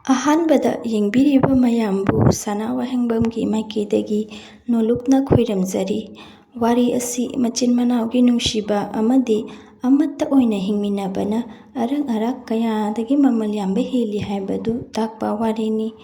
ꯑꯍꯥꯟꯕꯗ ꯌꯦꯡꯕꯤꯔꯤꯕ ꯃꯌꯥꯝꯕꯨ ꯁꯅꯥ ꯋꯥꯍꯦꯡꯕꯝꯒꯤ ꯃꯥꯏꯀꯩꯗꯒꯤ ꯅꯣꯂꯨꯛꯅ ꯈꯣꯏꯔꯝꯖꯔꯤ꯫ ꯋꯥꯔꯤ ꯑꯁꯤ ꯃꯆꯤꯟ ꯃꯅꯥꯎꯒꯤ ꯅꯨꯡꯁꯤꯕ ꯑꯃꯗꯤ ꯑꯃꯠꯇ ꯑꯣꯏꯅ ꯍꯤꯡꯃꯤꯟꯅꯕꯅ ꯑꯔꯪ ꯑꯔꯥꯛ ꯀꯌꯥꯗꯒꯤ ꯃꯃꯜ ꯌꯥꯝꯕ ꯍꯦꯜꯂꯤ ꯍꯥꯏꯕꯗꯨ ꯇꯥꯛꯄ ꯋꯥꯔꯤꯅꯤ꯫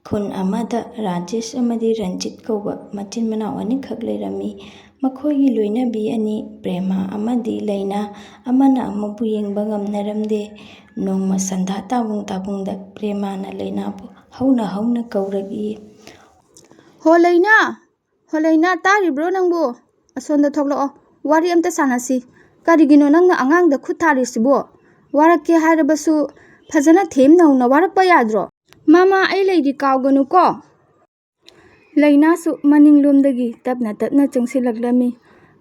ꯈꯨꯟ ꯑꯃꯗ ꯔꯥꯖꯦꯁ ꯑꯃꯗꯤ ꯔꯟꯖꯤꯠ ꯀꯧꯕ ꯃꯆꯤꯟ ꯃꯅꯥꯎ ꯑꯅꯤꯈꯛ ꯂꯩꯔꯝꯃꯤ꯫ ꯃꯈꯣꯏꯒꯤ ꯂꯣꯏꯅꯕꯤ ꯑꯅꯤ ꯄ꯭ꯔꯦꯃꯥ ꯑꯃꯗꯤ ꯂꯩꯅꯥ ꯑꯃꯅ ꯑꯃꯕꯨ ꯌꯦꯡꯕ ꯉꯝꯅꯔꯝꯗꯦ꯫ ꯅꯣꯡꯃ ꯁꯟꯙꯥ ꯇꯥꯕꯨꯡꯗ ꯄ꯭ꯔꯦꯃꯥꯅ ꯂꯩꯅꯥꯕꯨ ꯍꯧꯅ ꯍꯧꯅ ꯀꯧꯔꯛꯏ꯫ ꯍꯣ ꯂꯩꯅꯥ, ꯇꯥꯔꯤꯕ꯭ꯔꯣ ꯅꯪꯕꯨ? ꯑꯁꯣꯝꯗ ꯊꯣꯛꯂꯛꯑꯣ, ꯋꯥꯔꯤ ꯑꯝꯇ ꯁꯥꯟꯅꯁꯤ꯫ ꯀꯔꯤꯒꯤꯅꯣ ꯅꯪꯅ ꯑꯉꯥꯡꯗ ꯈꯨꯠ ꯊꯥꯔꯤꯁꯤꯕꯣ? ꯋꯥꯔꯛꯀꯦ ꯍꯥꯏꯔꯕꯁꯨ ꯐꯖꯅ ꯊꯦꯝ ꯅꯧꯅ ꯋꯥꯔꯛꯄ ꯌꯥꯗ꯭ꯔꯣ? ꯃꯃꯥ, ꯑꯩ ꯂꯩꯔꯤ, ꯀꯥꯎꯒꯅꯨꯀꯣ꯫ ꯂꯩꯅꯥꯁꯨ ꯃꯅꯤꯡꯂꯣꯝꯗꯒꯤ ꯇꯞꯅ ꯆꯪꯁꯤꯜꯂꯛꯂꯝꯃꯤ꯫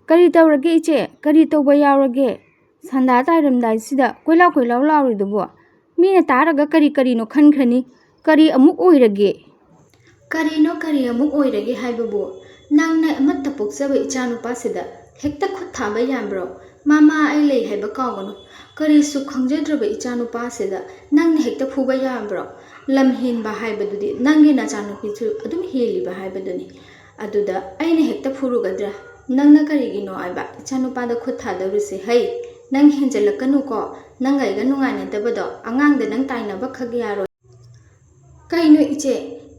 ꯀꯔꯤ ꯇꯧꯔꯒꯦ ꯏꯆꯦ? ꯀꯔꯤ ꯇꯧꯕ ꯌꯥꯎꯔꯒꯦ? ꯁꯟꯙꯥ ꯇꯥꯔꯝꯗꯥꯏꯁꯤꯗ ꯀꯣꯏꯂꯥꯎ ꯂꯥꯎꯔꯤꯗꯨꯕꯣ? ꯃꯤꯅ ꯇꯥꯔꯒ ꯀꯔꯤꯅꯣ ꯈꯟꯈ꯭ꯔꯅꯤ꯫ ꯀꯔꯤ ꯑꯃꯨꯛ ꯑꯣꯏꯔꯒꯦ? ꯀꯔꯤꯅꯣ ꯀꯔꯤ ꯑꯃꯨꯛ ꯑꯣꯏꯔꯒꯦ ꯍꯥꯏꯕꯕꯨ? ꯅꯪꯅ ꯑꯃꯠꯇ ꯄꯣꯛꯆꯕ ꯏꯆꯥꯅꯨꯄꯥꯁꯤꯗ ꯍꯦꯛꯇ ꯈꯨꯠ ꯊꯥꯕ ꯌꯥꯕ꯭ꯔꯣ? ꯃꯃꯥ, ꯑꯩ ꯂꯩ ꯍꯥꯏꯕ ꯀꯥꯎꯒꯅꯨ꯫ ꯀꯔꯤꯁꯨ ꯈꯪꯖꯗ꯭ꯔꯕ ꯏꯆꯥꯅꯨꯄꯥꯁꯤꯗ ꯅꯪꯅ ꯍꯦꯛꯇ ꯐꯨꯕ ꯌꯥꯕ꯭ꯔꯣ? ꯂꯝ ꯍꯦꯟꯕ ꯍꯥꯏꯕꯗꯨꯗꯤ ꯅꯪꯒꯤ ꯅꯆꯥꯅꯨꯄꯤꯁꯨ ꯑꯗꯨꯝ ꯍꯦꯜꯂꯤꯕ ꯍꯥꯏꯕꯗꯨꯅꯤ꯫ ꯑꯗꯨꯗ ꯑꯩꯅ ꯍꯦꯛꯇ ꯐꯨꯔꯨꯒꯗ꯭ꯔꯥ? ꯅꯪꯅ ꯀꯔꯤꯒꯤꯅꯣ ꯍꯥꯏꯕ ꯏꯆꯥꯅꯨꯄꯥꯗ ꯈꯨꯠ ꯊꯥꯗꯧꯔꯤꯁꯦ? ꯍꯩ, ꯅꯪ ꯍꯦꯟꯖꯜꯂꯛꯀꯅꯨꯀꯣ꯫ ꯅꯪꯒ ꯑꯩꯒ ꯅꯨꯡꯉꯥꯏꯅꯗꯕꯗꯣ ꯑꯉꯥꯡꯗ ꯅꯪ ꯇꯥꯏꯅꯕ ꯈꯛ ꯌꯥꯔꯣꯏ꯫ ꯀꯩꯅꯣ ꯏꯆꯦ?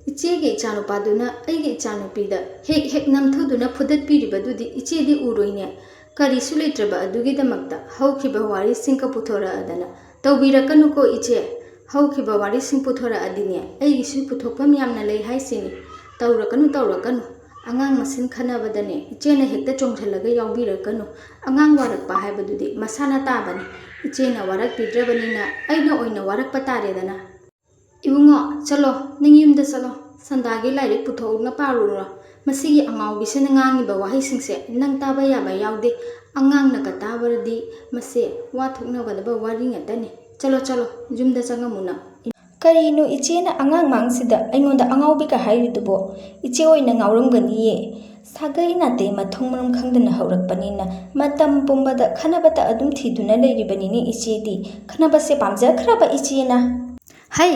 ꯏꯆꯦꯒꯤ ꯏꯆꯥꯅꯨꯄꯥꯗꯨꯅ ꯑꯩꯒꯤ ꯏꯆꯥꯅꯨꯄꯤꯗ ꯍꯦꯛ ꯅꯝꯊꯨꯗꯨꯅ ꯐꯨꯗꯠꯄꯤꯔꯤꯕꯗꯨꯗꯤ ꯏꯆꯦꯗꯤ ꯎꯔꯣꯏꯅꯦ? ꯀꯔꯤꯁꯨ ꯂꯩꯇ꯭ꯔꯕ ꯑꯗꯨꯒꯤꯗꯃꯛꯇ ꯍꯧꯈꯤꯕ ꯋꯥꯔꯤꯁꯤꯡꯒ ꯄꯨꯊꯣꯔꯛꯑꯗꯅ ꯇꯧꯕꯤꯔꯛꯀꯅꯨꯀꯣ ꯏꯆꯦ꯫ ꯍꯧꯈꯤꯕ ꯋꯥꯔꯤꯁꯤꯡ ꯄꯨꯊꯣꯔꯛꯑꯗꯤꯅꯦ ꯑꯩꯒꯤꯁꯨ ꯄꯨꯊꯣꯛꯐꯝ ꯌꯥꯝꯅ ꯂꯩ ꯍꯥꯏꯁꯤꯅꯤ꯫ ꯇꯧꯔꯛꯀꯅꯨ꯫ ꯑꯉꯥꯡ ꯃꯁꯦꯟ ꯈꯟꯅꯕꯗꯅꯦ ꯏꯆꯦꯅ ꯍꯦꯛꯇ ꯆꯣꯡꯁꯤꯜꯂꯒ ꯌꯥꯎꯕꯤꯔꯛꯀꯅꯨ꯫ ꯑꯉꯥꯡ ꯋꯥꯔꯛꯄ ꯍꯥꯏꯕꯗꯨꯗꯤ ꯃꯁꯥꯅ ꯇꯥꯕꯅꯤ꯫ ꯏꯆꯦꯅ ꯋꯥꯔꯛꯄꯤꯗ꯭ꯔꯕꯅꯤꯅ ꯑꯩꯅ ꯑꯣꯏꯅ ꯋꯥꯔꯛꯄ ꯇꯥꯔꯦꯗꯅ꯫ ꯏꯕꯨꯡꯉꯣ, ꯆꯠꯂꯣ, ꯅꯪ ꯌꯨꯝꯗ ꯆꯠꯂꯣ꯫ ꯁꯟꯙꯥꯒꯤ ꯂꯥꯏꯔꯤꯛ ꯄꯨꯊꯣꯛꯑꯒ ꯄꯥꯔꯨꯔꯣ꯫ ꯃꯁꯤꯒꯤ ꯑꯉꯥꯎꯕꯤꯁꯤꯅ ꯉꯥꯡꯉꯤꯕ ꯋꯥꯍꯩꯁꯤꯡꯁꯦ ꯅꯪ ꯇꯥꯕ ꯌꯥꯕ ꯌꯥꯎꯗꯦ꯫ ꯑꯉꯥꯡꯅꯒ ꯇꯥꯕꯗꯤ ꯃꯁꯦ ꯋꯥ ꯊꯣꯛꯅꯒꯗꯕ ꯋꯥꯔꯤ ꯉꯥꯛꯇꯅꯤ꯫ ꯆꯠꯂꯣ, ꯌꯨꯝꯗ ꯆꯪꯉꯝꯃꯨ ꯅꯪ꯫ ꯀꯔꯤꯅꯣ ꯏꯆꯦꯅ ꯑꯉꯥꯡ ꯃꯥꯡꯁꯤꯗ ꯑꯩꯉꯣꯟꯗ ꯑꯉꯥꯎꯕꯤꯒ ꯍꯥꯏꯔꯤꯗꯨꯕꯣ? ꯏꯆꯦ ꯑꯣꯏꯅ ꯉꯥꯎꯔꯝꯒꯅꯤꯌꯦ꯫ ꯁꯥꯒꯩ ꯅꯥꯇꯩ ꯃꯊꯣꯡ ꯃꯔꯝ ꯈꯪꯗꯅ ꯍꯧꯔꯛꯄꯅꯤꯅ ꯃꯇꯝ ꯄꯨꯝꯕꯗ ꯈꯠꯅꯕꯇ ꯑꯗꯨꯝ ꯊꯤꯗꯨꯅ ꯂꯩꯔꯤꯕꯅꯤꯅꯦ ꯏꯆꯦꯗꯤ꯫ ꯈꯠꯅꯕꯁꯦ ꯄꯥꯝꯖꯈ꯭ꯔꯕ ꯏꯆꯦꯅ꯫ ꯍꯩ,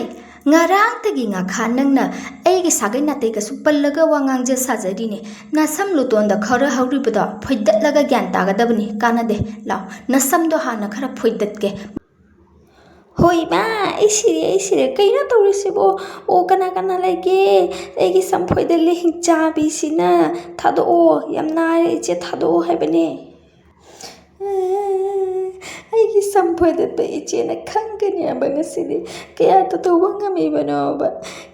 ꯉꯔꯥꯡꯇꯒꯤ ꯉꯥꯈꯥ ꯅꯪꯅ ꯑꯩꯒꯤ ꯁꯥꯒꯩ ꯅꯥꯇꯩꯒꯁꯨ ꯄꯜꯂꯒ ꯋꯥ ꯉꯥꯡꯖ ꯁꯥꯖꯔꯤꯅꯦ꯫ ꯅꯁꯝ ꯂꯨꯇꯣꯟꯗ ꯈꯔ ꯍꯧꯔꯤꯕꯗꯣ ꯐꯣꯏꯗꯠꯂꯒ ꯒ꯭ꯌꯥꯟ ꯇꯥꯒꯗꯕꯅꯤ꯫ ꯀꯥꯟꯅꯗꯦ, ꯂꯥꯎ ꯅꯁꯝꯗꯣ ꯍꯥꯟꯅ ꯈꯔ ꯐꯣꯏꯗꯠꯀꯦ꯫ ꯍꯣꯏ ꯏꯃꯥ, ꯑꯩ ꯁꯤꯔꯦ꯫ ꯀꯩꯅꯣ ꯇꯧꯔꯤꯁꯤꯕꯣ? ꯑꯣ, ꯀꯅꯥ ꯂꯩꯒꯦ? ꯑꯩꯒꯤ ꯁꯝ ꯐꯣꯏꯗꯠꯂꯦ ꯍꯤꯡꯆꯥꯕꯤꯁꯤꯅ꯫ ꯊꯥꯗꯣꯛꯑꯣ, ꯌꯥꯝ ꯅꯥꯔꯦ ꯏꯆꯦ, ꯊꯥꯗꯣꯛꯑꯣ ꯍꯥꯏꯕꯅꯦ꯫ ꯑꯩꯒꯤ ꯁꯝ ꯐꯣꯏꯗꯠꯄ ꯏꯆꯦꯅ ꯈꯪꯒꯅꯦꯕ ꯉꯁꯤꯗꯤ꯫ ꯀꯌꯥꯇ ꯇꯧꯕ ꯉꯝꯃꯤꯕꯅꯣꯕ?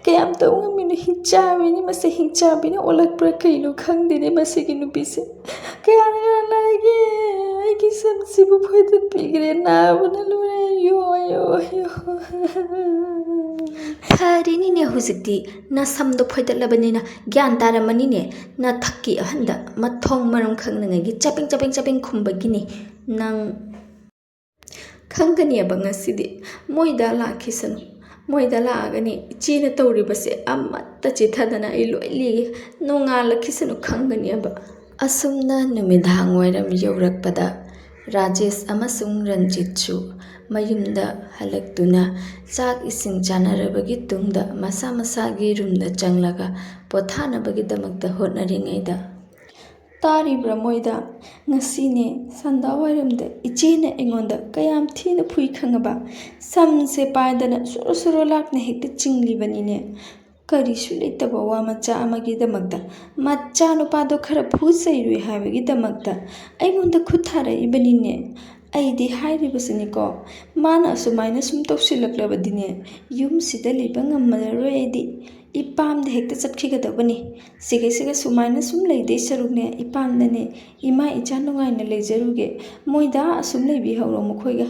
ꯀꯌꯥꯝ ꯇꯧ ꯉꯝꯃꯤꯅꯣ? ꯍꯤꯡꯆꯥꯕꯤꯅꯤ ꯃꯁꯤ, ꯍꯤꯡꯆꯥꯕꯤꯅ ꯑꯣꯜꯂꯛꯄ꯭ꯔꯥ ꯀꯩꯅꯣ ꯈꯪꯗꯦꯅꯦ ꯃꯁꯤꯒꯤ ꯅꯨꯄꯤꯁꯦ꯫ ꯀꯌꯥ ꯂꯩꯒꯦ? ꯑꯩꯒꯤ ꯁꯝꯁꯤꯕꯨ ꯐꯣꯏꯗꯠꯄꯤꯈ꯭ꯔꯦ, ꯅꯥꯕꯅ ꯂꯣꯏꯔꯦ꯫ ꯑꯌꯣ꯫ ꯐꯔꯦꯅꯤꯅꯦ ꯍꯧꯖꯤꯛꯇꯤ ꯅꯁꯝꯗꯣ ꯐꯣꯏꯗꯠꯂꯕꯅꯤꯅ ꯒ꯭ꯌꯥꯟ ꯇꯥꯔꯝꯃꯅꯤꯅꯦ꯫ ꯅꯊꯛꯀꯤ ꯑꯍꯟꯗ ꯃꯊꯣꯡ ꯃꯔꯝ ꯈꯪꯅꯉꯩꯒꯤ ꯆꯕꯦꯡ ꯈꯨꯝꯕꯒꯤꯅꯤ꯫ ꯅꯪ ꯈꯪꯒꯅꯦꯕ ꯉꯁꯤꯗꯤ꯫ ꯃꯣꯏꯗ ꯂꯥꯛꯈꯤꯁꯅꯨ꯫ ꯃꯣꯏꯗ ꯂꯥꯛꯑꯒꯅꯤ ꯏꯆꯦꯅ ꯇꯧꯔꯤꯕꯁꯦ ꯑꯃꯠꯇ ꯆꯤꯊꯗꯅ ꯑꯩ ꯂꯣꯏ ꯂꯤꯒꯦ꯫ ꯅꯣꯡꯉꯥꯜꯂꯛꯈꯤꯁꯅꯨ, ꯈꯪꯒꯅꯦꯕ꯫ ꯑꯁꯨꯝꯅ ꯅꯨꯃꯤꯗꯥꯡ ꯋꯥꯏꯔꯝ ꯌꯧꯔꯛꯄꯗ ꯔꯥꯖꯦꯁ ꯑꯃꯁꯨꯡ ꯔꯟꯖꯤꯠꯁꯨ ꯃꯌꯨꯝꯗ ꯍꯜꯂꯛꯇꯨꯅ ꯆꯥꯛ ꯏꯁꯤꯡ ꯆꯥꯅꯔꯕꯒꯤ ꯇꯨꯡꯗ ꯃꯁꯥꯒꯤ ꯔꯨꯝꯗ ꯆꯪꯂꯒ ꯄꯣꯊꯥꯅꯕꯒꯤꯗꯃꯛꯇ ꯍꯣꯠꯅꯔꯤꯉꯩꯗ, ꯇꯥꯔꯤꯕ꯭ꯔꯥ ꯃꯣꯏꯗ? ꯉꯁꯤꯅꯦ ꯁꯟꯙꯥ ꯋꯥꯏꯔꯝꯗ ꯏꯆꯦꯅ ꯑꯩꯉꯣꯟꯗ ꯀꯌꯥꯝ ꯊꯤꯅ ꯐꯨꯏ ꯈꯪꯉꯕ? ꯁꯝꯁꯦ ꯄꯥꯏꯗꯅ ꯁꯣꯔꯣ ꯂꯥꯛꯅ ꯍꯦꯛꯇ ꯆꯤꯡꯂꯤꯕꯅꯤꯅꯦ꯫ ꯀꯔꯤꯁꯨ ꯂꯩꯇꯕ ꯋꯥ ꯃꯆꯥ ꯑꯃꯒꯤꯗꯃꯛꯇ ꯃꯆꯥꯅꯨꯄꯥꯗꯣ ꯈꯔ ꯐꯨ-ꯆꯩꯔꯨꯏ ꯍꯥꯏꯕꯒꯤꯗꯃꯛꯇ ꯑꯩꯉꯣꯟꯗ ꯈꯨꯠ ꯊꯥꯔꯛꯏꯕꯅꯤꯅꯦ꯫ ꯑꯩꯗꯤ ꯍꯥꯏꯔꯤꯕꯁꯤꯅꯤꯀꯣ, ꯃꯥꯅ ꯑꯁꯨꯃꯥꯏꯅ ꯁꯨꯝ ꯇꯧꯁꯤꯜꯂꯛꯂꯕꯗꯤꯅꯦ ꯌꯨꯝꯁꯤꯗ ꯂꯩꯕ ꯉꯝꯃꯔꯣꯏ ꯑꯩꯗꯤ꯫ ꯏꯄꯥꯝꯗ ꯍꯦꯛꯇ ꯆꯠꯈꯤꯒꯗꯕꯅꯤ꯫ ꯁꯤꯒꯩꯁꯤꯒ ꯁꯨꯃꯥꯏꯅ ꯁꯨꯝ ꯂꯩꯗꯣꯏ ꯁꯔꯨꯛꯅꯦ ꯏꯄꯥꯝꯗꯅꯦ ꯏꯃꯥ ꯏꯆꯥ ꯅꯨꯡꯉꯥꯏꯅ ꯂꯩꯖꯔꯨꯒꯦ꯫ ꯃꯣꯏꯗ ꯑꯁꯨꯝ ꯂꯩꯕꯤꯍꯧꯔꯣ ꯃꯈꯣꯏꯒ꯫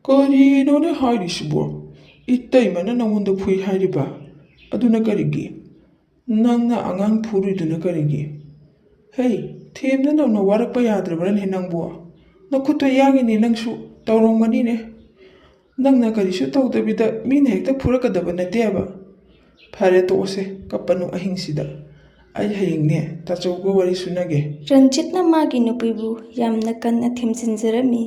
ꯀꯔꯤꯅꯣꯅꯦ ꯍꯥꯏꯔꯤꯁꯤꯕꯣ? ꯏꯇꯩꯃꯅ ꯅꯉꯣꯟꯗ ꯐꯨꯏ ꯍꯥꯏꯔꯤꯕ? ꯑꯗꯨꯅ ꯀꯔꯤꯒꯤ? ꯅꯪꯅ ꯑꯉꯥꯡ ꯐꯨꯔꯨꯏꯗꯨꯅ ꯀꯔꯤꯒꯤ? ꯍꯩ, ꯊꯦꯝꯗ ꯅꯧꯅ ꯋꯥꯔꯛꯄ ꯌꯥꯗ꯭ꯔꯕ꯭ꯔꯅꯦ ꯅꯪꯕꯨ? ꯅꯈꯨꯠꯇꯣ ꯌꯥꯡꯉꯤꯅꯦ ꯅꯪꯁꯨ, ꯇꯧꯔꯝꯒꯅꯤꯅꯦ꯫ ꯅꯪꯅ ꯀꯔꯤꯁꯨ ꯇꯧꯗꯕꯤꯗ ꯃꯤꯅ ꯍꯦꯛꯇ ꯐꯨꯔꯛꯀꯗꯕ ꯅꯠꯇꯦꯕ꯫ ꯐꯔꯦ, ꯇꯣꯛꯑꯁꯦ, ꯀꯞꯄꯅꯨ ꯑꯍꯤꯡꯁꯤꯗ꯫ ꯑꯩ ꯍꯌꯦꯡꯅꯦ ꯇꯥꯆꯧꯒ ꯋꯥꯔꯤ ꯁꯨꯅꯒꯦ꯫ ꯔꯟꯖꯤꯠꯅ ꯃꯥꯒꯤ ꯅꯨꯄꯤꯕꯨ ꯌꯥꯝꯅ ꯀꯟꯅ ꯊꯦꯝꯖꯤꯟꯖꯔꯝꯃꯤ꯫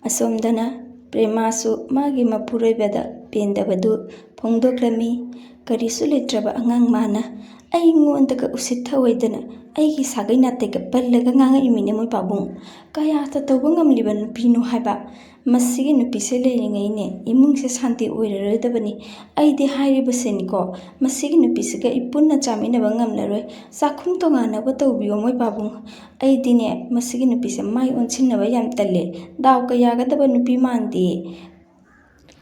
ꯑꯁꯣꯝꯗꯅ ꯄ꯭ꯔꯦꯃꯥꯁꯨ ꯃꯥꯒꯤ ꯃꯄꯨꯔꯣꯏꯕꯗ ꯄꯦꯟꯗꯕꯗꯨ ꯐꯣꯡꯗꯣꯛꯂꯝꯃꯤ꯫ ꯀꯔꯤꯁꯨ ꯂꯩꯇ꯭ꯔꯕ ꯑꯉꯥꯡ ꯃꯥꯅ ꯑꯩꯉꯣꯟꯗꯒ ꯎꯁꯤꯠ ꯊꯑꯣꯏꯗꯅ ꯑꯩꯒꯤ ꯁꯥꯒꯩ ꯅꯥꯇꯩꯒ ꯄꯜꯂꯒ ꯉꯥꯡꯉꯛꯏꯃꯤꯅꯦ ꯃꯣꯏ ꯄꯥꯕꯨꯡ꯫ ꯀꯌꯥꯇ ꯇꯧꯕ ꯉꯝꯂꯤꯕ ꯅꯨꯄꯤꯅꯣ ꯍꯥꯏꯕ꯫ ꯃꯁꯤꯒꯤ ꯅꯨꯄꯤꯁꯦ ꯂꯩꯔꯤꯉꯩꯅꯦ ꯏꯃꯨꯡꯁꯦ ꯁꯥꯟꯇꯤ ꯑꯣꯏꯔꯔꯣꯏꯗꯕꯅꯤ꯫ ꯑꯩꯗꯤ ꯍꯥꯏꯔꯤꯕꯁꯤꯅꯤꯀꯣ, ꯃꯁꯤꯒꯤ ꯅꯨꯄꯤꯁꯤꯒ ꯑꯩ ꯄꯨꯟꯅ ꯆꯥꯃꯤꯟꯅꯕ ꯉꯝꯂꯔꯣꯏ꯫ ꯆꯥꯛꯈꯨꯝ ꯇꯣꯉꯥꯟꯅꯕ ꯇꯧꯕꯤꯌꯣ ꯃꯣꯏ ꯄꯥꯕꯨꯡ꯫ ꯑꯩꯗꯤꯅꯦ ꯃꯁꯤꯒꯤ ꯅꯨꯄꯤꯁꯦ ꯃꯥꯏ ꯑꯣꯟꯁꯤꯟꯅꯕ ꯌꯥꯝ ꯇꯜꯂꯦ꯫ ꯗꯥꯎꯒ ꯌꯥꯒꯗꯕ ꯅꯨꯄꯤ ꯃꯥꯟꯗꯦ꯫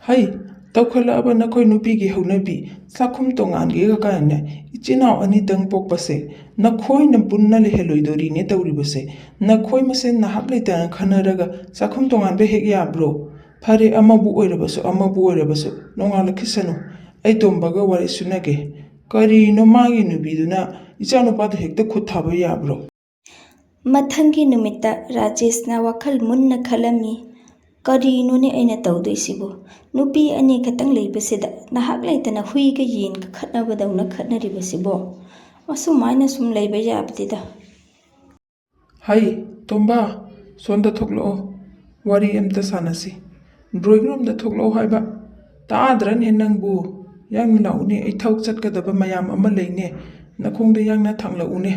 ꯍꯩ, ꯇꯧꯈꯠꯂꯛꯑꯕ ꯅꯈꯣꯏ ꯅꯨꯄꯤꯒꯤ ꯍꯧꯅꯕꯤ ꯆꯥꯛꯈꯨꯝ ꯇꯣꯉꯥꯟꯒꯦꯒ ꯀꯥꯏꯅ ꯏꯆꯤꯟ ꯏꯅꯥꯎ ꯑꯅꯤꯇꯪ ꯄꯣꯛꯄꯁꯦ ꯅꯈꯣꯏꯅ ꯄꯨꯟꯅ ꯂꯩꯍꯜꯂꯣꯏꯗꯣꯔꯤꯅꯦ ꯇꯧꯔꯤꯕꯁꯦ꯫ ꯅꯈꯣꯏ ꯃꯁꯦꯟ ꯅꯍꯥꯛ ꯂꯩꯇꯅ ꯈꯟꯅꯔꯒ ꯆꯥꯛꯈꯨꯝ ꯇꯣꯉꯥꯟꯕ ꯍꯦꯛ ꯌꯥꯕ꯭ꯔꯣ? ꯐꯔꯦ, ꯑꯃꯕꯨ ꯑꯣꯏꯔꯕꯁꯨ ꯑꯃꯕꯨ ꯑꯣꯏꯔꯕꯁꯨ ꯅꯣꯡꯉꯥꯜꯂꯛꯈꯤꯁꯅꯨ, ꯑꯩ ꯇꯣꯝꯕꯒ ꯋꯥꯔꯤ ꯁꯨꯅꯒꯦ꯫ ꯀꯔꯤꯅꯣ ꯃꯥꯒꯤ ꯅꯨꯄꯤꯗꯨꯅ ꯏꯆꯥꯅꯨꯄꯥꯗ ꯍꯦꯛꯇ ꯈꯨꯠ ꯊꯥꯕ ꯌꯥꯕ꯭ꯔꯣ? ꯃꯊꯪꯒꯤ ꯅꯨꯃꯤꯠꯇ ꯔꯥꯖꯦꯁꯅ ꯋꯥꯈꯜ ꯃꯨꯟꯅ ꯈꯜꯂꯝꯃꯤ꯫ ꯀꯔꯤꯅꯣꯅꯦ ꯑꯩꯅ ꯇꯧꯗꯣꯏꯁꯤꯕꯨ? ꯅꯨꯄꯤ ꯑꯅꯤ ꯈꯛꯇꯪ ꯂꯩꯕꯁꯤꯗ ꯅꯍꯥꯛ ꯂꯩꯇꯅ ꯍꯨꯏꯒ ꯌꯦꯟꯒ ꯈꯠꯅꯕꯗꯧꯅ ꯈꯠꯅꯔꯤꯕꯁꯤꯕꯣ? ꯑꯁꯨꯃꯥꯏꯅ ꯁꯨꯝ ꯂꯩꯕ ꯌꯥꯕꯗꯤꯗ꯫ ꯍꯩ, ꯇꯣꯝꯕ, ꯁꯣꯝꯗ ꯊꯣꯛꯂꯛꯑꯣ, ꯋꯥꯔꯤ ꯑꯝꯇ ꯁꯥꯟꯅꯁꯤ꯫ ꯗ꯭ꯔꯣꯌꯤꯡ ꯔꯨꯝꯗ ꯊꯣꯛꯂꯛꯑꯣ ꯍꯥꯏꯕ ꯇꯥꯗ꯭ꯔꯅꯦ ꯅꯪꯕꯨ? ꯌꯥꯡꯅ ꯂꯥꯛꯎꯅꯦ, ꯑꯩ ꯊꯕꯛ ꯆꯠꯀꯗꯕ ꯃꯌꯥꯝ ꯑꯃ ꯂꯩꯅꯦ꯫ ꯅꯈꯣꯡꯗ ꯌꯥꯡꯅ ꯊꯥꯡꯂꯛꯎꯅꯦ꯫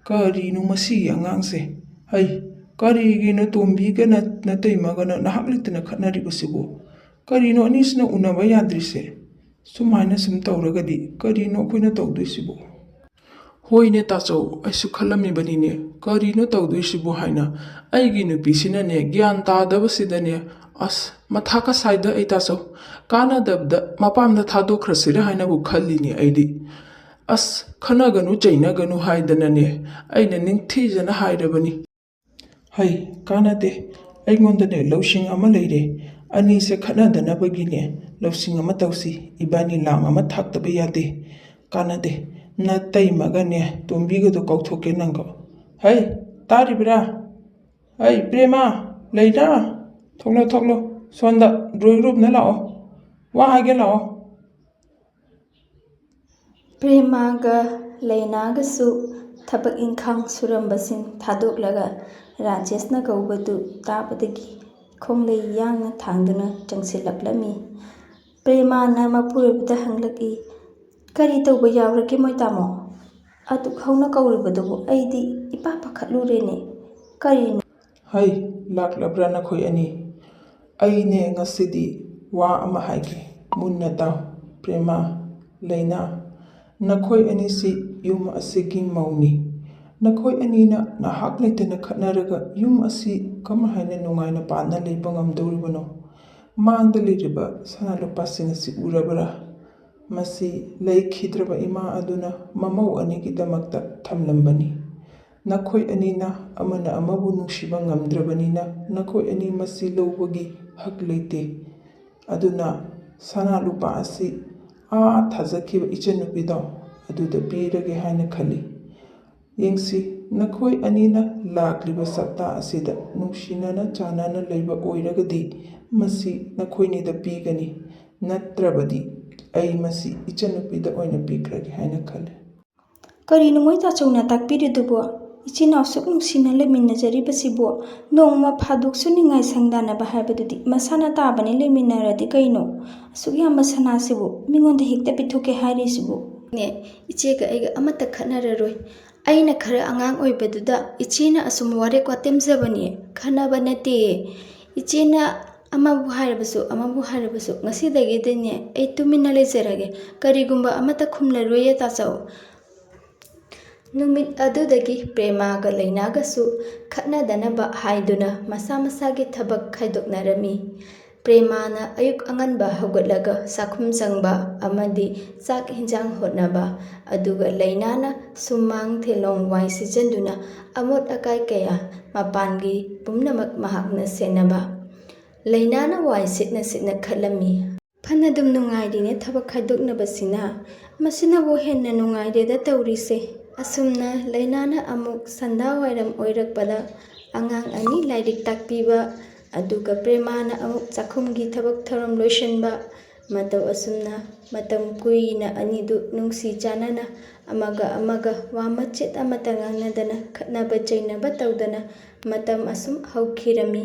ꯀꯔꯤꯅꯣ ꯃꯁꯤꯒꯤ ꯑꯉꯥꯡꯁꯦ? ꯍꯩ, ꯀꯔꯤꯒꯤꯅꯣ ꯇꯣꯝꯕꯤꯒ ꯅꯇꯩꯃꯒꯅ ꯅꯍꯥꯛ ꯂꯩꯇꯅ ꯈꯠꯅꯔꯤꯕꯁꯤꯕꯨ? ꯀꯔꯤꯅꯣ ꯑꯅꯤꯁꯤꯅ ꯎꯅꯕ ꯌꯥꯗ꯭ꯔꯤꯁꯦ? ꯁꯨꯃꯥꯏꯅ ꯁꯨꯝ ꯇꯧꯔꯒꯗꯤ ꯀꯔꯤꯅꯣ ꯑꯩꯈꯣꯏꯅ ꯇꯧꯗꯣꯏꯁꯤꯕꯨ? ꯍꯣꯏꯅꯦ ꯇꯥꯆꯧ, ꯑꯩꯁꯨ ꯈꯜꯂꯝꯃꯤꯕꯅꯤꯅꯦ ꯀꯔꯤꯅꯣ ꯇꯧꯗꯣꯏꯁꯤꯕꯨ ꯍꯥꯏꯅ꯫ ꯑꯩꯒꯤ ꯅꯨꯄꯤꯁꯤꯅꯅꯦ ꯒ꯭ꯌꯥꯟ ꯇꯥꯗꯕꯁꯤꯗꯅꯦ ꯑꯁ ꯃꯊꯥꯀ ꯁꯥꯏꯗ ꯑꯩ ꯇꯥꯆꯧ꯫ ꯀꯥꯟꯅꯗꯕꯗ ꯃꯄꯥꯝꯗ ꯊꯥꯗꯣꯛꯈ꯭ꯔꯁꯤꯔ ꯍꯥꯏꯅꯕꯨ ꯈꯜꯂꯤꯅꯦ ꯑꯩꯗꯤ꯫ ꯑꯁ ꯈꯟꯅꯒꯅꯨ ꯆꯩꯅꯒꯅꯨ ꯍꯥꯏꯗꯅꯅꯦ ꯑꯩꯅ ꯅꯤꯡꯊꯤꯖꯅ ꯍꯥꯏꯔꯕꯅꯤ꯫ ꯍꯩ, ꯀꯥꯟꯅꯗꯦ, ꯑꯩꯉꯣꯟꯗꯅꯦ ꯂꯧꯁꯤꯡ ꯑꯃ ꯂꯩꯔꯦ꯫ ꯑꯅꯤꯁꯦ ꯈꯠꯅꯗꯅꯕꯒꯤꯅꯦ ꯂꯧꯁꯤꯡ ꯑꯃ ꯇꯧꯁꯤ꯫ ꯏꯕꯥꯅꯤ ꯂꯥꯡ ꯑꯃ ꯊꯥꯛꯇꯕ ꯌꯥꯗꯦ꯫ ꯀꯥꯟꯅꯗꯦ, ꯅꯇꯩꯃꯒꯅꯦ ꯇꯣꯝꯕꯤꯒꯗꯣ ꯀꯧꯊꯣꯛꯀꯦ ꯅꯪꯀꯣ꯫ ꯍꯩ, ꯇꯥꯔꯤꯕ꯭ꯔꯥ? ꯍꯩ ꯄ꯭ꯔꯦꯃꯥ, ꯂꯩꯅꯥ, ꯊꯣꯛꯂꯣ ꯁꯣꯟꯗ ꯗ꯭ꯔꯣꯌꯤꯡ ꯔꯨꯝꯗ ꯂꯥꯛꯑꯣ, ꯋꯥ ꯍꯥꯏꯒꯦ ꯂꯥꯛꯑꯣ꯫ ꯄ꯭ꯔꯦꯃꯥꯒ ꯂꯩꯅꯥꯒꯁꯨ ꯊꯕꯛ ꯏꯟꯈꯥꯡ ꯁꯨꯔꯝꯕꯁꯤꯡ ꯊꯥꯗꯣꯛꯂꯒ ꯔꯥꯖꯦꯁꯅ ꯀꯧꯕꯗꯨ ꯇꯥꯕꯗꯒꯤ ꯈꯣꯡꯂꯩ ꯌꯥꯡꯅ ꯊꯥꯡꯗꯨꯅ ꯆꯪꯁꯤꯜꯂꯛꯂꯝꯃꯤ꯫ ꯄ꯭ꯔꯦꯃꯥꯅ ꯃꯄꯨꯔꯣꯏꯕꯗ ꯍꯪꯂꯛꯏ, ꯀꯔꯤ ꯇꯧꯕ ꯌꯥꯎꯔꯒꯦ ꯃꯣꯏ ꯇꯥꯃꯣ? ꯑꯗꯨꯛ ꯍꯧꯅ ꯀꯧꯔꯤꯕꯗꯨꯕꯨ ꯑꯩꯗꯤ ꯏꯄꯥ ꯄꯥꯈꯠꯂꯨꯔꯦꯅꯦ꯫ ꯀꯔꯤꯅꯣ? ꯍꯩ, ꯂꯥꯛꯂꯕ꯭ꯔꯥ ꯅꯈꯣꯏ ꯑꯅꯤ? ꯑꯩꯅꯦ ꯉꯁꯤꯗꯤ ꯋꯥ ꯑꯃ ꯍꯥꯏꯒꯦ, ꯃꯨꯟꯅ ꯇꯥꯎ꯫ ꯄ꯭ꯔꯦꯃꯥ, ꯂꯩꯅꯥ, ꯅꯈꯣꯏ ꯑꯅꯤꯁꯤ ꯌꯨꯝ ꯑꯁꯤꯒꯤ ꯃꯧꯅꯤ꯫ ꯅꯈꯣꯏ ꯑꯅꯤꯅ ꯅꯍꯥꯛ ꯂꯩꯇꯅ ꯈꯠꯅꯔꯒ ꯌꯨꯝ ꯑꯁꯤ ꯀꯃꯥꯏꯅ ꯅꯨꯡꯉꯥꯏꯅ ꯄꯥꯟꯅ ꯂꯩꯕ ꯉꯝꯗꯧꯔꯤꯕꯅꯣ? ꯃꯥꯡꯗ ꯂꯩꯔꯤꯕ ꯁꯅꯥ ꯂꯨꯄꯥꯁꯤꯡ ꯑꯁꯤ ꯎꯔꯕ꯭ꯔꯥ? ꯃꯁꯤ ꯂꯩꯈꯤꯗ꯭ꯔꯕ ꯏꯃꯥ ꯑꯗꯨꯅ ꯃꯃꯧ ꯑꯅꯤꯒꯤꯗꯃꯛꯇ ꯊꯝꯂꯝꯕꯅꯤ꯫ ꯅꯈꯣꯏ ꯑꯅꯤꯅ ꯑꯃꯅ ꯑꯃꯕꯨ ꯅꯨꯡꯁꯤꯕ ꯉꯝꯗ꯭ꯔꯕꯅꯤꯅ ꯅꯈꯣꯏ ꯑꯅꯤ ꯃꯁꯤ ꯂꯧꯕꯒꯤ ꯍꯛ ꯂꯩꯇꯦ꯫ ꯑꯗꯨꯅ ꯁꯅꯥ ꯂꯨꯄꯥ ꯑꯁꯤ ꯊꯥꯖꯈꯤꯕ ꯏꯆꯟꯅꯨꯄꯤꯗꯣ ꯑꯗꯨꯗ ꯄꯤꯔꯒꯦ ꯍꯥꯏꯅ ꯈꯜꯂꯤ꯫ ꯌꯦꯡꯁꯤ, ꯅꯈꯣꯏ ꯑꯅꯤꯅ ꯂꯥꯛꯂꯤꯕ ꯁꯞꯇꯥ ꯑꯁꯤꯗ ꯅꯨꯡꯁꯤꯅꯅ ꯆꯥꯟꯅꯅ ꯂꯩꯕ ꯑꯣꯏꯔꯒꯗꯤ ꯃꯁꯤ ꯅꯈꯣꯏꯅꯤꯗ ꯄꯤꯒꯅꯤ꯫ ꯅꯠꯇ꯭ꯔꯕꯗꯤ ꯑꯩ ꯃꯁꯤ ꯏꯆꯟꯅꯨꯄꯤꯗ ꯑꯣꯏꯅ ꯄꯤꯈ꯭ꯔꯒꯦ ꯍꯥꯏꯅ ꯈꯜꯂꯤ꯫ ꯀꯔꯤꯅꯣ ꯃꯣꯏ ꯇꯥꯆꯧꯅ ꯇꯥꯛꯄꯤꯔꯤꯗꯨꯕꯣ? ꯏꯆꯤꯟ ꯏꯅꯥꯎ ꯁꯨꯛ ꯅꯨꯡꯁꯤꯅ ꯂꯩꯃꯤꯟꯅꯖꯔꯤꯕꯁꯤꯕꯨ ꯅꯣꯡꯃ ꯐꯥꯗꯣꯛꯁꯨ ꯅꯤꯡꯉꯥꯏ ꯁꯪꯗꯥꯅꯕ ꯍꯥꯏꯕꯗꯨꯗꯤ ꯃꯁꯥꯅ ꯇꯥꯕꯅꯤ ꯂꯩꯃꯤꯟꯅꯔꯗꯤ ꯀꯩꯅꯣ? ꯑꯁꯨꯛ ꯌꯥꯝꯕ ꯁꯅꯥꯁꯤꯕꯨ ꯃꯤꯉꯣꯟꯗ ꯍꯦꯛꯇ ꯄꯤꯊꯣꯛꯀꯦ ꯍꯥꯏꯔꯤꯁꯤꯕꯨ? ꯏꯆꯦꯒ ꯑꯩꯒ ꯑꯃꯠꯇ ꯈꯠꯅꯔꯔꯣꯏ꯫ ꯑꯩꯅ ꯈꯔ ꯑꯉꯥꯡ ꯑꯣꯏꯕꯗꯨꯗ ꯏꯆꯦꯅ ꯑꯁꯨꯝ ꯋꯥꯔꯦꯞ ꯋꯥꯇꯦꯝꯖꯕꯅꯤ, ꯈꯟꯅꯕ ꯅꯠꯇꯦ꯫ ꯏꯆꯦꯅ ꯑꯃꯕꯨ ꯍꯥꯏꯔꯕꯁꯨ ꯑꯃꯕꯨ ꯍꯥꯏꯔꯕꯁꯨ ꯉꯁꯤꯗꯒꯤꯗꯤꯅꯦ ꯑꯩ ꯇꯨꯃꯤꯟꯅ ꯂꯩꯖꯔꯒꯦ, ꯀꯔꯤꯒꯨꯝꯕ ꯑꯃꯠꯇ ꯈꯨꯝꯂꯔꯣꯏꯌꯦ ꯇꯥꯆꯧ꯫ ꯅꯨꯃꯤꯠ ꯑꯗꯨꯗꯒꯤ ꯄ꯭ꯔꯦꯃꯥꯒ ꯂꯩꯅꯥꯒꯁꯨ ꯈꯠꯅꯗꯅꯕ ꯍꯥꯏꯗꯨꯅ ꯃꯁꯥ ꯃꯁꯥꯒꯤ ꯊꯕꯛ ꯈꯥꯏꯗꯣꯛꯅꯔꯝꯃꯤ꯫ ꯄ꯭ꯔꯦꯃꯥꯅ ꯑꯌꯨꯛ ꯑꯉꯟꯕ ꯍꯧꯒꯠꯂꯒ ꯆꯥꯛꯈꯨꯝ ꯆꯪꯕ ꯑꯃꯗꯤ ꯆꯥꯛ ꯏꯟꯖꯥꯡ ꯍꯣꯠꯅꯕ, ꯑꯗꯨꯒ ꯂꯩꯅꯥꯅ ꯁꯨꯃꯥꯡ ꯊꯦꯂꯣꯡ ꯋꯥꯏ ꯁꯤꯠꯆꯤꯟꯗꯨꯅ ꯑꯃꯣꯠ ꯑꯀꯥꯏ ꯀꯌꯥ ꯃꯄꯥꯟꯒꯤ ꯄꯨꯝꯅꯃꯛ ꯃꯍꯥꯛꯅ ꯁꯦꯟꯅꯕ꯫ ꯂꯩꯅꯥꯅ ꯋꯥꯏ ꯁꯤꯠꯅ ꯁꯤꯠꯅ ꯈꯠꯂꯝꯃꯤ, ꯐꯅꯗꯨꯝ ꯅꯨꯡꯉꯥꯏꯔꯤꯅꯦ ꯊꯕꯛ ꯈꯥꯏꯗꯣꯛꯅꯕꯁꯤꯅ, ꯃꯁꯤꯅꯕꯨ ꯍꯦꯟꯅ ꯅꯨꯡꯉꯥꯏꯔꯦꯗ ꯇꯧꯔꯤꯁꯦ꯫ ꯑꯁꯨꯝꯅ ꯂꯩꯅꯥꯅ ꯑꯃꯨꯛ ꯁꯟꯙꯥꯋꯥꯏꯔꯝ ꯑꯣꯏꯔꯛꯄꯗ ꯑꯉꯥꯡ ꯑꯅꯤ ꯂꯥꯏꯔꯤꯛ ꯇꯥꯛꯄꯤꯕ, ꯑꯗꯨꯒ ꯄ꯭ꯔꯦꯃꯥꯅ ꯑꯃꯨꯛ ꯆꯥꯛꯈꯨꯝꯒꯤ ꯊꯕꯛ ꯊꯧꯔꯝ ꯂꯣꯏꯁꯤꯟꯕ, ꯃꯇꯧ ꯑꯁꯨꯝꯅ ꯃꯇꯝ ꯀꯨꯏꯅ ꯑꯅꯤꯗꯨ ꯅꯨꯡꯁꯤ ꯆꯥꯟꯅꯅ ꯑꯃꯒ ꯑꯃꯒ ꯋꯥ ꯃꯆꯦꯠ ꯑꯃꯠꯇ ꯉꯥꯡꯅꯗꯅ ꯈꯠꯅꯕ ꯆꯩꯅꯕ ꯇꯧꯗꯅ ꯃꯇꯝ ꯑꯁꯨꯝ ꯍꯧꯈꯤꯔꯝꯃꯤ꯫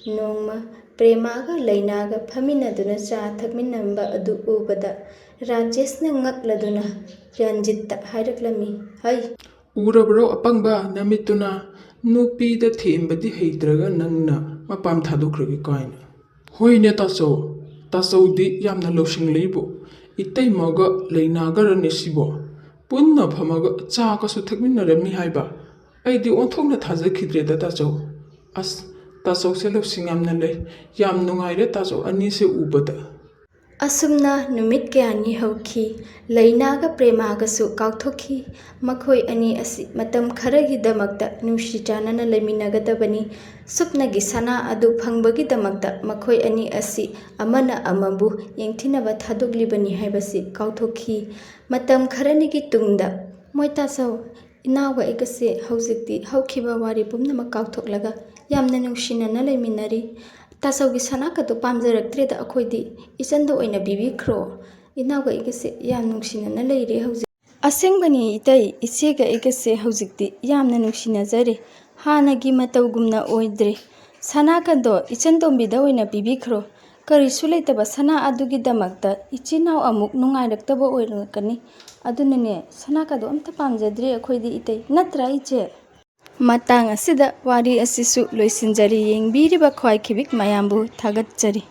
ꯅꯣꯡꯃ ꯄ꯭ꯔꯦꯃꯥꯒ ꯂꯩꯅꯥꯒ ꯐꯝꯃꯤꯟꯅꯗꯨꯅ ꯆꯥ ꯊꯛꯃꯤꯟꯅꯕ ꯑꯗꯨ ꯎꯕꯗ ꯔꯥꯖꯦꯁꯅ ꯉꯛꯂꯗꯨꯅ ꯔꯟꯖꯤꯠꯇ ꯍꯥꯏꯔꯛꯂꯝꯃꯤ, ꯍꯩ ꯎꯔꯕ꯭ꯔꯣ ꯑꯄꯪꯕ ꯅꯃꯤꯠꯇꯨꯅ ꯅꯨꯄꯤꯗ ꯊꯦꯝꯕꯗꯤ ꯍꯩꯇ꯭ꯔꯒ ꯅꯪꯅ ꯃꯄꯥꯝ ꯊꯥꯗꯣꯛꯈ꯭ꯔꯒꯦ ꯀꯥꯏꯅ. ꯍꯣꯏꯅꯦ ꯇꯥꯆꯧ, ꯇꯥꯆꯧꯗꯤ ꯌꯥꯝꯅ ꯂꯧꯁꯤꯡ ꯂꯩꯕꯣ. ꯏꯇꯩꯃꯒ ꯂꯩꯅꯥꯒꯔꯅꯦ ꯁꯤꯕꯣ. ꯄꯨꯟꯅ ꯐꯝꯃꯒ ꯆꯥꯒꯁꯨ ꯊꯛꯃꯤꯟꯅꯔꯝꯃꯤ ꯍꯥꯏꯕ. ꯑꯩꯗꯤ ꯑꯣꯟꯊꯣꯛꯅ ꯊꯥꯖꯈꯤꯗ꯭ꯔꯦꯗ ꯇꯥꯆꯧ. ꯑꯁ, ꯇꯥꯆꯧꯁꯦ ꯂꯧꯁꯤꯡ ꯌꯥꯝꯅ ꯂꯩ. ꯌꯥꯝ ꯅꯨꯡꯉꯥꯏꯔꯦ ꯇꯥꯆꯧ ꯑꯅꯤꯁꯦ ꯎꯕꯗ. ꯑꯁꯨꯝꯅ ꯅꯨꯃꯤꯠ ꯀꯌꯥꯅꯤ ꯍꯧꯈꯤ. ꯂꯩꯅꯥꯒ ꯄ꯭ꯔꯦꯃꯥꯒꯁꯨ ꯀꯥꯎꯊꯣꯛꯈꯤ. ꯃꯈꯣꯏ ꯑꯅꯤ ꯑꯁꯤ ꯃꯇꯝ ꯈꯔꯒꯤꯗꯃꯛꯇ ꯅꯨꯡꯁꯤ ꯆꯥꯟꯅꯅ ꯂꯩꯃꯤꯟꯅꯒꯗꯕꯅꯤ. ꯁꯨꯞꯅꯒꯤ ꯁꯅꯥ ꯑꯗꯨ ꯐꯪꯕꯒꯤꯗꯃꯛꯇ ꯃꯈꯣꯏ ꯑꯅꯤ ꯑꯁꯤ ꯑꯃꯅ ꯑꯃꯕꯨ ꯌꯦꯡꯊꯤꯅꯕ ꯊꯥꯗꯣꯛꯂꯤꯕꯅꯤ ꯍꯥꯏꯕꯁꯤ ꯀꯥꯎꯊꯣꯛꯈꯤ. ꯃꯇꯝ ꯈꯔꯅꯤꯒꯤ ꯇꯨꯡꯗ, ꯃꯣꯏ ꯇꯥꯆꯧ, ꯏꯅꯥꯎꯒ ꯑꯩꯒꯁꯦ ꯍꯧꯖꯤꯛꯇꯤ ꯍꯧꯈꯤꯕ ꯋꯥꯔꯤ ꯄꯨꯝꯅꯃꯛ ꯀꯥꯎꯊꯣꯛꯂꯒ ꯌꯥꯝꯅ ꯅꯨꯡꯁꯤꯅꯅ ꯂꯩꯃꯤꯟꯅꯔꯤ. ꯇꯥꯆꯧꯒꯤ ꯁꯅꯥꯀꯗꯣ ꯄꯥꯝꯖꯔꯛꯇ꯭ꯔꯦꯗ ꯑꯩꯈꯣꯏꯗꯤ. ꯏꯆꯟꯗ ꯑꯣꯏꯅ ꯄꯤꯕꯤꯈ꯭ꯔꯣ. ꯏꯅꯥꯎꯒ ꯑꯩꯒꯁꯦ ꯌꯥꯝ ꯅꯨꯡꯁꯤꯅꯅ ꯂꯩꯔꯦ ꯍꯧꯖꯤꯛ. ꯑꯁꯦꯡꯕꯅꯤ ꯏꯇꯩ, ꯏꯆꯦꯒ ꯑꯩꯒꯁꯦ ꯍꯧꯖꯤꯛꯇꯤ ꯌꯥꯝꯅ ꯅꯨꯡꯁꯤꯅꯖꯔꯦ. ꯍꯥꯟꯅꯒꯤ ꯃꯇꯧꯒꯨꯝꯅ ꯑꯣꯏꯗ꯭ꯔꯦ. ꯁꯅꯥꯀꯗꯣ ꯏꯆꯟꯇꯣꯝꯕꯤꯗ ꯑꯣꯏꯅ ꯄꯤꯕꯤꯈ꯭ꯔꯣ. ꯀꯔꯤꯁꯨ ꯂꯩꯇꯕ ꯁꯅꯥ ꯑꯗꯨꯒꯤꯗꯃꯛꯇ ꯏꯆꯤꯜ ꯏꯅꯥꯎ ꯑꯃꯨꯛ ꯅꯨꯡꯉꯥꯏꯔꯛꯇꯕ ꯑꯣꯏꯔꯛꯀꯅꯤ. ꯑꯗꯨꯅꯅꯦ ꯁꯅꯥꯀꯗꯣ ꯑꯝꯇ ꯄꯥꯝꯖꯗ꯭ꯔꯦ ꯑꯩꯈꯣꯏꯗꯤ ꯏꯇꯩ. ꯅꯠꯇ꯭ꯔꯥ ꯏꯆꯦ? ꯃꯇꯥꯡ ꯑꯁꯤꯗ ꯋꯥꯔꯤ ꯑꯁꯤꯁꯨ ꯂꯣꯏꯁꯤꯟꯖꯔꯤ. ꯌꯦꯡꯕꯤꯔꯤꯕ ꯈ꯭ꯋꯥꯏꯈꯤꯕꯤꯛ ꯃꯌꯥꯝꯕꯨ ꯊꯥꯒꯠꯆꯔꯤ꯫